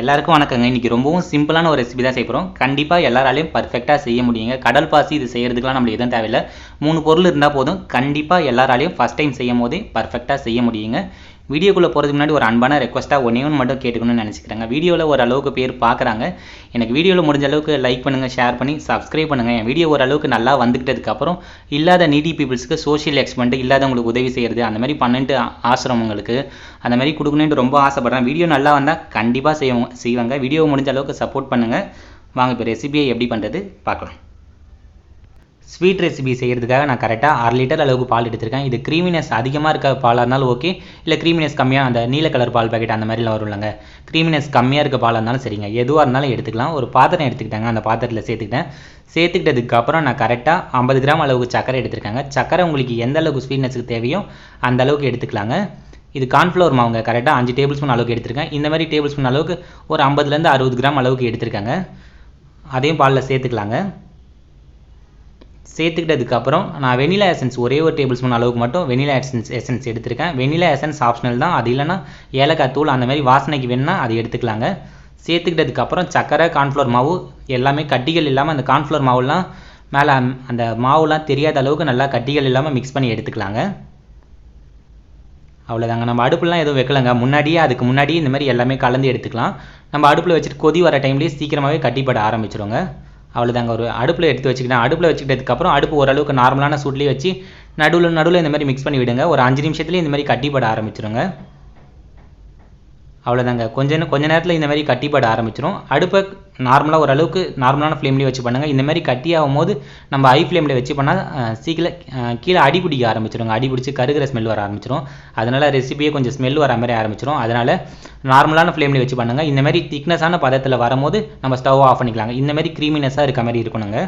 எல்லாருக்கும் வணக்கங்க. இன்றைக்கி ரொம்பவும் சிம்பிளான ஒரு ரெசிபி தான் செய்ய போகிறோம். கண்டிப்பாக எல்லாராலையும் பர்ஃபெக்டாக செய்ய முடியுங்க. கடல் பாசி இது செய்கிறதுக்குலாம் நம்மளுக்கு எதுவும் தேவையில்லை. 3 பொருள் இருந்தால் போதும். கண்டிப்பாக எல்லாராலையும் ஃபஸ்ட் டைம் செய்யும் போதே பர்ஃபெக்டாக செய்ய முடியுங்க. வீடியோக்குள்ளே போகிறதுக்கு முன்னாடி ஒரு அன்பான ரெக்வஸ்ட்டாக ஒன்று மட்டும் கேட்டுக்கணும்னு நினச்சிக்கிறேங்க. வீடியோவில் ஓரளவுக்கு பேர் பார்க்குறாங்க. எனக்கு வீடியோவில் முடிஞ்ச அளவுக்கு லைக் பண்ணுங்கள், ஷேர் பண்ணி சப்ஸ்கிரைப் பண்ணுங்கள். என் வீடியோ ஓரளவுக்கு நல்லா வந்துக்கிட்டதுக்கப்புறம் இல்லாத நீடி பீப்புள்ஸ்க்கு சோஷியல் எக்ஸ்பெரிமெண்ட் இல்லாதவங்களுக்கு உதவி செய்கிறது அந்த மாதிரி பண்ணிட்டு ஆசிரமங்களுக்கு அந்த மாதிரி கொடுக்கணுன்ட்டு ரொம்ப ஆசைப்பட்றேன். வீடியோ நல்லா வந்தால் கண்டிப்பாக செய்வாங்க. வீடியோ முடிஞ்ச அளவுக்கு சப்போர்ட் பண்ணுங்கள். வாங்க இப்போ ரெசிபியை எப்படி பண்ணுறது பார்க்கலாம். ஸ்வீட் ரெசிபி செய்கிறதுக்காக நான் கரெக்டாக 1/2 லிட்டர் அளவுக்கு பால் எடுத்திருக்கேன். இது க்ரீமினஸ் அதிகமாக இருக்க பாலாக இருந்தாலும் ஓகே, இல்லை க்ரீமினஸ் கம்மியாக அந்த நீல கலர் பால் பாக்கெட் அந்த மாதிரிலாம் வரும்லங்க, க்ரீமினஸ் கம்மியாக இருக்க பாலாக இருந்தாலும் சரிங்க, எதுவாக இருந்தாலும் எடுத்துக்கலாம். ஒரு பாத்திரம் எடுத்துக்கிட்டாங்க, அந்த பாத்திரத்தில் சேர்த்துக்கிட்டதுக்கப்புறம் நான் கரெக்டாக 50 கிராம் அளவுக்கு சக்கரை எடுத்துருக்காங்க. சக்கரை உங்களுக்கு எந்த அளவுக்கு ஸ்வீட்னஸுக்கு தேவையோ அந்த அளவுக்கு எடுத்துக்கலாங்க. இது கார்ன்ஃப்ளவர் மாவுங்க, கரெக்டாக 5 டேபிள் ஸ்பூன் அளவுக்கு எடுத்திருக்கேன். இந்த மாதிரி டேபிள் ஸ்பூன் அளவுக்கு ஒரு 50லேருந்து 60 கிராம் அளவுக்கு எடுத்திருக்காங்க. அதையும் பாலில் சேர்த்துக்கலாங்க. சேர்த்துக்கிட்டதுக்கப்புறம் நான் வெனிலா எசன்ஸ் ஒரே ஒரு டேபிள் ஸ்பூன் அளவுக்கு மட்டும் வெனிலா எசன்ஸ் எடுத்திருக்கேன். வெனிலா எசன்ஸ் ஆப்ஷனல் தான், அது இல்லைனா ஏலக்காய் தூள் அந்த மாதிரி வாசனைக்கு வேணுன்னா அது எடுத்துக்கலாங்க. சேர்த்துக்கிட்டதுக்கப்புறம் சக்கரை கார்ன்ஃப்ளவர் மாவு எல்லாமே கட்டிகள் இல்லாமல் அந்த கார்ன்ஃப்ளவர் மாவுலாம் மேலே அந்த மாவுலாம் தெரியாத அளவுக்கு நல்லா கட்டிகள் இல்லாமல் மிக்ஸ் பண்ணி எடுத்துக்கலாங்க. அவ்வளோதாங்க. நம்ம அடுப்புலாம் எதுவும் வைக்கலங்க, அதுக்கு முன்னாடியே இந்த மாதிரி எல்லாமே கலந்து எடுத்துக்கலாம். நம்ம அடுப்பில் வச்சுட்டு கொதி வர டைம்லேயே சீக்கிரமாகவே கட்டிப்பட ஆரம்பிச்சிடுங்க. அவ்வளோதாங்க. ஒரு அடுப்பில் எடுத்து வச்சுக்கிட்டேன். அடுப்பில் வச்சுக்கிட்டதுக்கப்புறம் அடுப்பு ஓரளவுக்கு நார்மலான சூட்லேயே வச்சு நடுவில் இந்த மாதிரி மிக்ஸ் பண்ணி விடுங்க. ஒரு 5 நிமிஷத்துலேயே இந்த மாதிரி கட்டிப்பட ஆரம்பிச்சிடுங்க. அவ்வளோதாங்க. கொஞ்ச நேரத்தில் இந்த மாதிரி கட்டிப்பட ஆரம்பிச்சிடும். அடுப்பை நார்மலாக ஓரளவுக்கு நார்மலான ஃப்ளேம்லேயே வச்சு பண்ணுங்கள். இந்த மாதிரி கட்டி ஆகும் போது நம்ம ஹை ஃப்ளேமில் வச்சு பண்ணால் கீழே அடி பிடிக்க ஆரம்பிச்சிடுங்க. அடி பிடிச்சி கருகிற ஸ்மெல் வர ஆரம்பிச்சிடும். அதனால் ரெசிபியே கொஞ்சம் ஸ்மெல் வர மாதிரி ஆரம்பிச்சிடும். அதனால் நார்மலான ஃப்ளேமில் வச்சு பண்ணுங்கள். இந்த மாதிரி திக்னஸான பதத்தில் வரும்போது நம்ம ஸ்டவ் ஆஃப் பண்ணிக்கலாங்க. இந்த மாதிரி க்ரீமினஸாக இருக்க மாதிரி இருக்கணுங்க.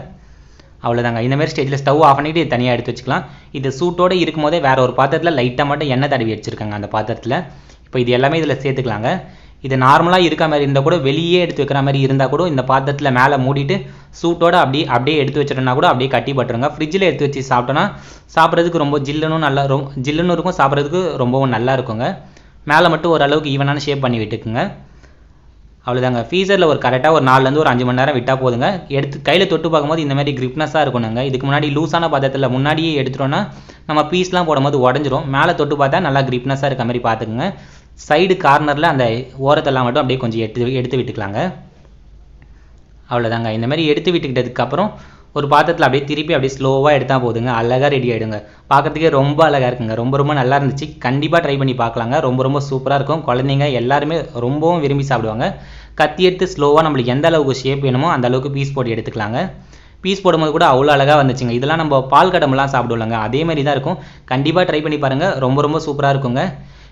அவ்வளோதாங்க. இந்த மாதிரி ஸ்டேஜில் ஸ்டவ் ஆஃப் பண்ணிவிட்டு தனியாக எடுத்து வச்சுக்கலாம். இது சூட்டோடு இருக்கும் போதே வேறு ஒரு பாத்திரத்தில் லைட்டாக மட்டும் எண்ணெய் தடவி வச்சுருக்காங்க அந்த பாத்திரத்தில். இப்போ இது எல்லாமே இதில் சேர்த்துக்கலாங்க. இது நார்மலாக இருக்க மாதிரி இருந்தால் கூட, வெளியே எடுத்து வைக்கிற மாதிரி இருந்தால் கூட இந்த பாத்திரத்தில் மேலே மூடிட்டு சூட்டோடு அப்படியே எடுத்து வச்சிட்டோம்னா கூட அப்படியே கட்டி பட்டுருங்க. ஃப்ரிட்ஜில் எடுத்து வச்சு சாப்பிட்டோன்னா சாப்பிட்றதுக்கு ரொம்ப ஜில்லுன்னு இருக்கும், சாப்பிட்றதுக்கு ரொம்பவும் நல்லா இருக்குங்க. மேலே மட்டும் ஓரளவுக்கு ஈவனான ஷேப் பண்ணி விட்டுக்குங்க. அவ்வளோதாங்க. ஃப்ரீசரில் ஒரு கரெக்டாக ஒரு 4லேருந்து ஒரு 5 மணி நேரம் விட்டால் போதுங்க. எடுத்து கையில் தொட்டு பார்க்கும்போது இந்த மாதிரி கிரிப்னஸாக இருக்கணுங்க. இதுக்கு முன்னாடி லூஸான பதத்தில் முன்னாடியே எடுத்துட்டோன்னா நம்ம பீஸ்லாம் போடும்போது உடஞ்சிரும். மேலே தொட்டு பார்த்தா நல்லா கிரிப்னஸாக இருக்க மாதிரி பார்த்துக்குங்க. சைடு கார்னரில் அந்த ஓரத்தெல்லாம் மட்டும் அப்படியே கொஞ்சம் எடுத்து விட்டுக்கலாங்க. அவ்வளோதாங்க. இந்த மாதிரி எடுத்து விட்டுக்கிட்டதுக்கப்புறம் ஒரு பாத்திரத்தில் அப்படியே ஸ்லோவாக எடுத்தால் போதுங்க. அழகாக ரெடி ஆகிடுங்க. பார்க்குறதுக்கே ரொம்ப அழகாக இருக்குங்க. ரொம்ப நல்லா இருந்துச்சு. கண்டிப்பாக ட்ரை பண்ணி பார்க்கலாங்க. ரொம்ப சூப்பராக இருக்கும். குழந்தைங்க எல்லாருமே ரொம்பவும் விரும்பி சாப்பிடுவாங்க. கத்தி எடுத்து ஸ்லோவாக நம்மளுக்கு எந்த அளவுக்கு ஷேப் வேணுமோ அந்த அளவுக்கு பீஸ் போட்டு எடுத்துக்கலாங்க. பீஸ் போடும்போது கூட அவ்வளோ அழகாக வந்துச்சுங்க. இதெல்லாம் நம்ம பால் கடம்புலாம் சாப்பிடுவோம்லங்க, அதே மாதிரி தான் இருக்கும். கண்டிப்பாக ட்ரை பண்ணி பாருங்கள். ரொம்ப சூப்பராக இருக்குங்க.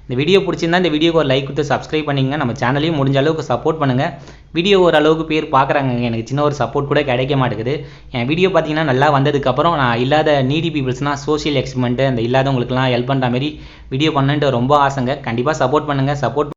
இந்த வீடியோ பிடிச்சிருந்தா இந்த வீடியோக்கு ஒரு லைக் கொடுத்து சப்ஸ்கிரைப் பண்ணிங்க. நம்ம சேனலையும் முடிஞ்ச அளவுக்கு சப்போர்ட் பண்ணுங்கள். வீடியோ ஓரளவுக்கு பேர் பார்க்குறாங்க, எனக்கு சின்ன ஒரு சப்போர்ட் கூட கிடைக்க மாட்டேங்குது. என் வீடியோ பார்த்தீங்கன்னா நல்லா வந்ததுக்கப்புறம் நான் இல்லாத நீடி பீப்புள்ஸ்னால் சோஷியல் எக்ஸ்பெரிமெண்ட்டு அந்த இல்லாதவங்களுக்குலாம் ஹெல்ப் பண்ணுற மாதிரி வீடியோ பண்ணுன்ட்டு ரொம்ப ஆசைங்க. கண்டிப்பாக சப்போர்ட் பண்ணுங்கள். சப்போர்ட்